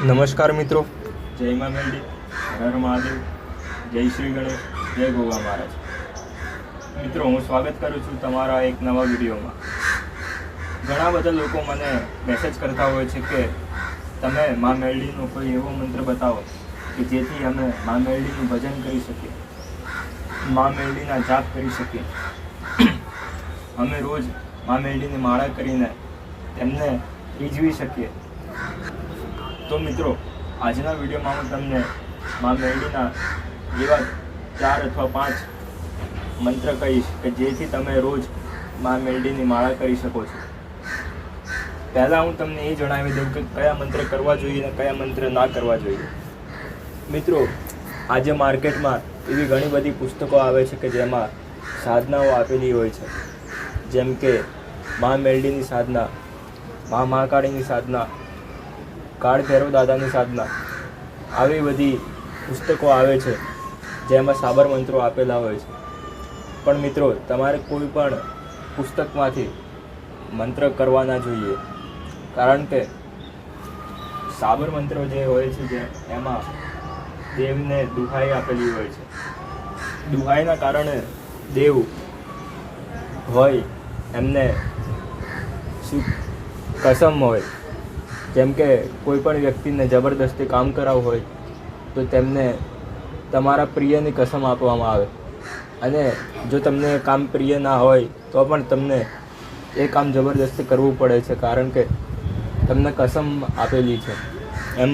નમસ્કાર મિત્રો, જય મા મેલડી, હર મહાદેવ, જય શ્રી ગણેશ, જય ગોગા મહારાજ. મિત્રો, હું સ્વાગત કરું છું તમારા એક નવા વિડીયોમાં. ઘણા બધા લોકો મને મેસેજ કરતા હોય છે કે તમે મા મેલડીનો કોઈ એવો મંત્ર બતાવો કે જેથી અમે મા મેલડીનું ભજન કરી શકીએ, મા મેલડીના જાપ કરી શકીએ, અમે રોજ મા મેલડીની માળા કરીને તેમને રીઝવી શકીએ. તો મિત્રો, આજના વિડીયોમાં હું તમને મા મેલડીના એવા 4 અથવા 5 મંત્ર કહીશ કે જેથી તમે રોજ મા મેલડીની માળા કરી શકો છો. પહેલાં હું તમને એ જણાવી દઉં કે કયા મંત્ર કરવા જોઈએ અને કયા મંત્ર ના કરવા જોઈએ. મિત્રો, આજે માર્કેટમાં એવી ઘણી બધી પુસ્તકો આવે છે કે જેમાં સાધનાઓ આપેલી હોય છે, જેમ કે મા મેલડીની સાધના, મા મહાકાળીની સાધના, કાળ ભૈરવ દાદાની સાધના, આવી બધી પુસ્તકો આવે છે જેમાં સાબર મંત્રો આપેલા હોય છે. પણ મિત્રો, તમારે કોઈ પણ પુસ્તકમાંથી મંત્ર કરવા ના જોઈએ, કારણ કે સાબર મંત્રો જે હોય છે જે એમાં દેવને દુહાઈ આપેલી હોય છે. દુહાઈના કારણે દેવ હોય એમને શું કસમ હોય, જેમ કે કોઈ પણ વ્યક્તિને જબરદસ્તી કામ કરાવવું હોય તો તેમને તમારા પ્રિયની કસમ આપવામાં આવે, અને જો તમને કામ પ્રિય ના હોય તો પણ તમને એ કામ જબરદસ્તી કરવું પડે છે, કારણ કે તમને કસમ આપેલી છે. એમ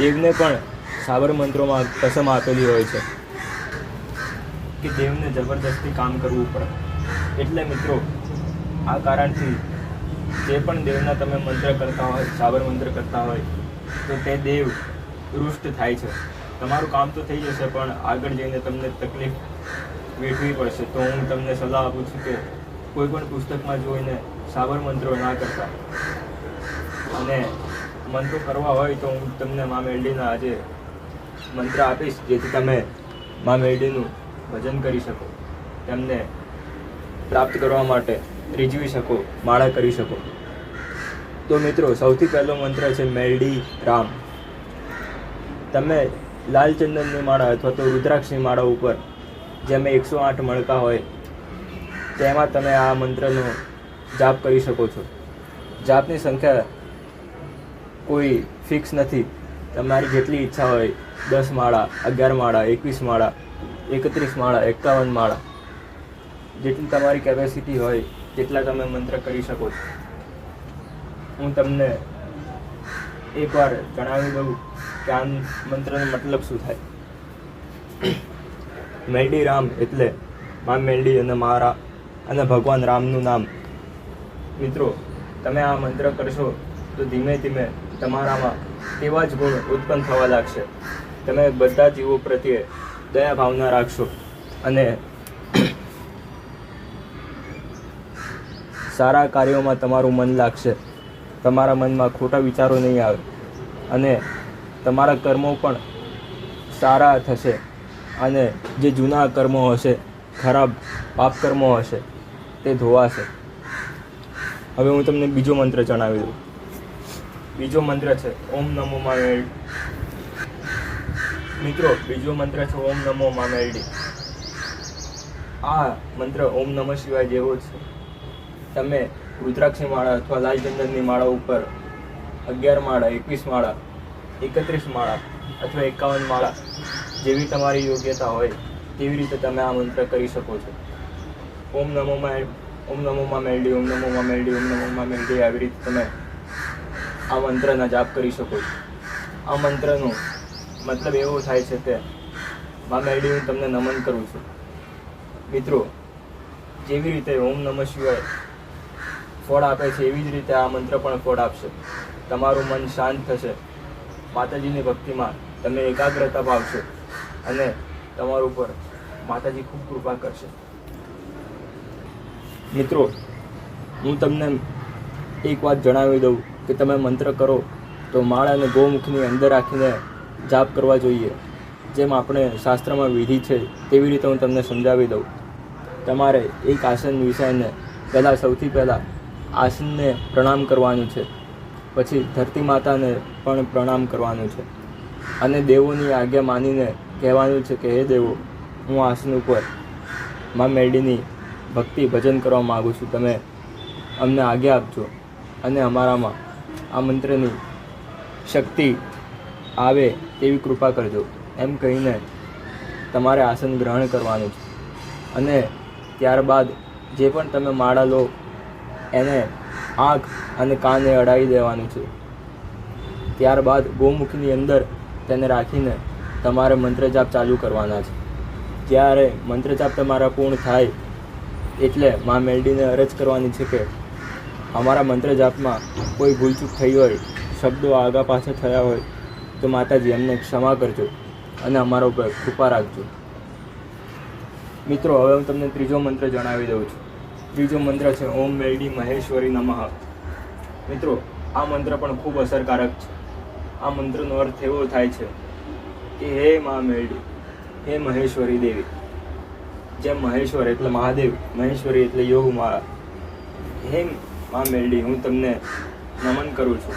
દેવને પણ સાબર મંત્રોમાં કસમ આપેલી હોય છે કે દેવને જબરદસ્તી કામ કરવું પડે. એટલે મિત્રો, આ કારણથી જે પણ દેવના તમે મંત્ર કરતા હોય, સાબર મંત્ર કરતા હોય, તો તે દેવ રૂષ્ટ થાય છે. તમારું કામ તો થઈ જશે, પણ આગળ જઈને તમને તકલીફ વેઠવી પડશે. તો હું તમને સલાહ આપું છું કે કોઈ પણ પુસ્તકમાં જોઈને સાબર મંત્રો ના કરતા, અને મંત્રો કરવા હોય તો હું તમને મા મેલડીના આજે મંત્ર આપીશ, જેથી તમે મા મેલડીનું ભજન કરી શકો, તેમને પ્રાપ્ત કરવા માટે રીઝવી શકો, માળા કરી શકો. તો મિત્રો, સૌથી પહેલો મંત્ર છે મેલડી રામ. તમે લાલ ચંદનની માળા અથવા તો રુદ્રાક્ષની માળા ઉપર જેમાં 108 મણકા હોય તેમાં તમે આ મંત્રનો જાપ કરી શકો છો. જાપની સંખ્યા કોઈ ફિક્સ નથી, તમારી જેટલી ઈચ્છા હોય, 10 માળા, 11 માળા, 21 માળા, 31 માળા, 51 માળા, જેટલી તમારી કેપેસિટી હોય તેટલા તમે મંત્ર કરી શકો છો. હું તમને એકવાર જણાવી દઉં કે આ મંત્રનો મતલબ શું થાય. મેલડી રામ એટલે મા મેલડી અને મારા અને ભગવાન રામનું નામ. મિત્રો, તમે આ મંત્ર કરશો તો ધીમે ધીમે તમારામાં તેવા જ ગુણ ઉત્પન્ન થવા લાગશે. તમે બધા જીવો પ્રત્યે દયા ભાવના રાખશો અને સારા કાર્યોમાં તમારું મન લાગશે. તમારા મનમાં ખોટા વિચારો નહીં આવે, અને તમારા કર્મો પણ સારા થશે, અને જે જૂના કર્મો હશે, ખરાબ પાપ કર્મો હશે, તે ધોવાશે. હવે હું તમને બીજો મંત્ર જણાવી દઉં. બીજો મંત્ર છે ઓમ નમો મા મેલડી. મિત્રો, બીજો મંત્ર છે ઓમ નમો મા મેલડી. આ મંત્ર ઓમ નમઃ શિવાય જેવો છે. તમે રુદ્રાક્ષની માળા અથવા લાલ ચંદનની માળા ઉપર 11 માળા, 21 માળા, 31 માળા અથવા 51 માળા, જેવી તમારી યોગ્યતા હોય તેવી રીતે તમે આ મંત્ર કરી શકો છો. ઓમ નમો મા મેલડી, ઓમ નમો મા મેલડી, ઓમ નમો મા મેલડી, ઓમ નમો મા મેલડી, આવી રીતે તમે આ મંત્રના જાપ કરી શકો છો. આ મંત્રનો મતલબ એવો થાય છે કે મા મેલડી, હું તમને નમન કરું છું. મિત્રો, જેવી રીતે ઓમ નમઃ શિવાય ફળ આપે છે, એવી જ રીતે આ મંત્ર પણ ફળ આપશે. તમારું મન શાંત થશે, માતાજીની ભક્તિમાં તમે એકાગ્રતા પામશો, અને તમારા ઉપર માતાજી ખૂબ કૃપા કરશે. મિત્રો, હું તમને એક વાત જણાવી દઉં કે તમે મંત્ર કરો તો માળ અને ગૌમુખની અંદર રાખીને જાપ કરવા જોઈએ. જેમ આપણે શાસ્ત્રમાં વિધિ છે તેવી રીતે હું તમને સમજાવી દઉં. તમારે એક આસન વિષયને સૌથી પહેલાં આસનને પ્રણામ કરવાનું છે. પછી ધરતી માતાને પણ પ્રણામ કરવાનું છે અને દેવોની આજ્ઞા માનીને કહેવાનું છે કે હે દેવો, હું આસન ઉપર મા મેરડીની ભક્તિ ભજન કરવા માગું છું, તમે અમને આજ્ઞા આપજો અને અમારામાં આ મંત્રની શક્તિ આવે તેવી કૃપા કરજો એમ કહીને તમારે આસન ગ્રહણ કરવાનું છે. અને ત્યારબાદ જે પણ તમે માળા લો એને આંખ અને કાને અડાવી દેવાનું છે. ત્યારબાદ ગૌમુખની અંદર તેને રાખીને તમારે મંત્ર જાપ ચાલુ કરવાના છે. જ્યારે મંત્ર જાપ તમારા પૂર્ણ થાય એટલે મા મેરડીને અરજ કરવાની છે કે અમારા મંત્ર જાપમાં કોઈ ભૂલચૂક થઈ હોય, શબ્દો આગા પાછા થયા હોય તો માતાજી અમને ક્ષમા કરજો અને અમારા ઉપર કૃપા રાખજો. મિત્રો, હવે હું તમને ત્રીજો મંત્ર જણાવી દઉં છું. ત્રીજો મંત્ર છે ઓમ મેરડી મહેશ્વરી નમઃ. મિત્રો, આ મંત્ર પણ ખૂબ અસરકારક છે. આ મંત્રનો અર્થ એવો થાય છે કે હે મા મેરડી, હે મહેશ્વરી દેવી. જેમ મહેશ્વર એટલે મહાદેવ, મહેશ્વરી એટલે યોગ માળા. હે મા મેરડી, હું તમને નમન કરું છું.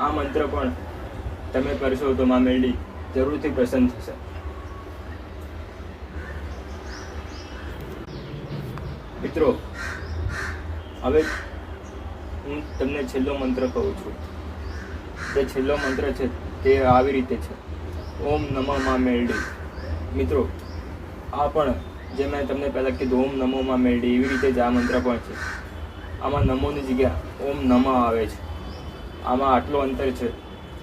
આ મંત્ર પણ તમે કરશો તો મા મેરડી જરૂરથી પ્રસન્ન થશે. મિત્રો, હવે હું તમને છેલ્લો મંત્ર કહું છું. જે છેલ્લો મંત્ર છે તે આવી રીતે છે, ઓમ નમઃ મા મેરડી. મિત્રો, આ પણ જે મેં તમને પહેલાં કીધું ઓમ નમો મા મેરડી, એવી રીતે જ આ મંત્ર પણ છે. આમાં નમોની જગ્યા ઓમ નમઃ આવે છે. આમાં આટલો અંતર છે.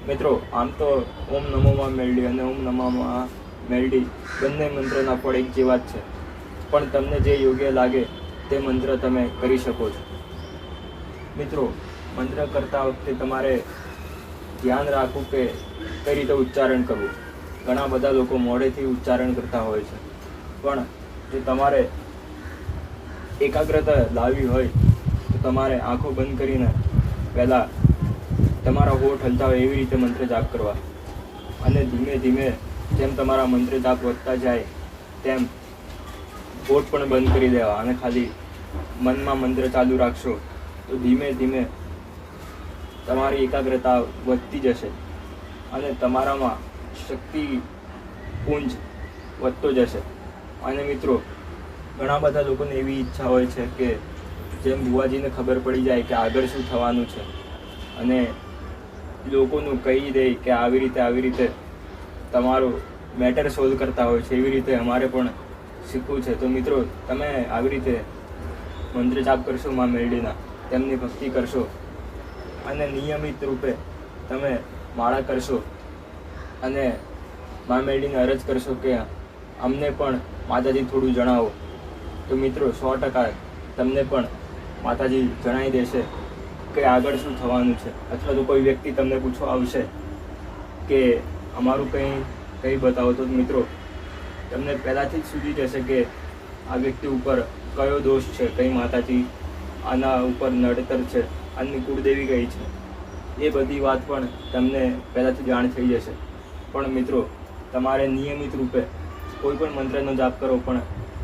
મિત્રો, આમ તો ઓમ નમો મા મેરડી અને ઓમ નમઃ મા મેરડી બંને મંત્રના ફળ એક જેવા જ છે, પણ તમને જે યોગ્ય લાગે તે મંત્ર તમે કરી શકો છો. મિત્રો, મંત્ર કરતા વખતે તમારે ધ્યાન રાખવું કે કઈ રીતે ઉચ્ચારણ કરવું. ઘણા બધા લોકો મોઢેથી ઉચ્ચારણ કરતા હોય છે, પણ જો તમારે એકાગ્રતા લાવવી હોય તો તમારે આંખો બંધ કરીને પહેલાં તમારા હોઠ હલતા હોય એવી રીતે મંત્ર જાપ કરવા અને ધીમે ધીમે જેમ તમારા મંત્ર જાપ વધતા જાય તેમ હોઠ પણ બંધ કરી દેવા અને ખાલી મનમાં મંત્ર ચાલુ રાખશો તો ધીમે ધીમે તમારી એકાગ્રતા વધતી જશે અને તમારામાં શક્તિ પુંજ વધતો જશે. અને મિત્રો, ઘણા બધા લોકોને એવી ઈચ્છા હોય છે કે જેમ બુવાજીને ખબર પડી જાય કે આગળ શું થવાનું છે અને લોકોનું કહી દે કે આવી રીતે તમારું મેટર સોલ્વ કરતા હોય છે, એવી રીતે અમારે પણ શીખવું છે. તો મિત્રો, તમે આવી રીતે મંત્ર જાપ કરશો મા મેરડીના, તેમની ભક્તિ કરશો અને નિયમિત રૂપે તમે માળા કરશો અને મા મેરડીને અરજ કરશો કે અમને પણ માતાજી થોડું જણાવો, તો મિત્રો 100% તમને પણ માતાજી જણાવી દેશે કે આગળ શું થવાનું છે. અથવા તો કોઈ વ્યક્તિ તમને પૂછવા આવશે કે અમારું કંઈ બતાવો, તો મિત્રો તમને પહેલાંથી જ સૂચી જશે કે આ વ્યક્તિ ઉપર કયો દોષ છે, કઈ માતાજી આના ઉપર નડતર છે, આની કુળદેવી કઈ છે, એ બધી વાત પણ તમને પહેલાંથી જાણ થઈ જશે. પણ મિત્રો, તમારે નિયમિત રૂપે કોઈ પણ મંત્રનો જાપ કરો, પણ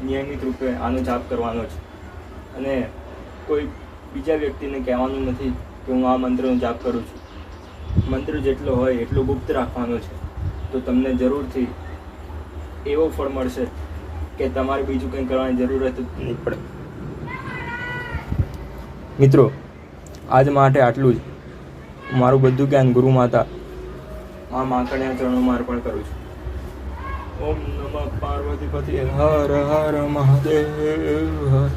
નિયમિત રૂપે આનો જાપ કરવાનો છે અને કોઈ બીજા વ્યક્તિને કહેવાનું નથી કે હું આ મંત્રનો જાપ કરું છું. મંત્ર જેટલો હોય એટલો ગુપ્ત રાખવાનો છે, તો તમને જરૂરથી એવો ફળ મળશે કે તમારે બીજું કંઈ કરવાની જરૂરત જ નહીં પડે. મિત્રો, આજ માટે આટલું જ. મારું બધું જ્ઞાન ગુરુ માતા મા માંકણ્યા ચરણોમાં અર્પણ કરું છું. ઓમ નમઃ પાર્વતી પતિ હર હર મહાદેવ હર.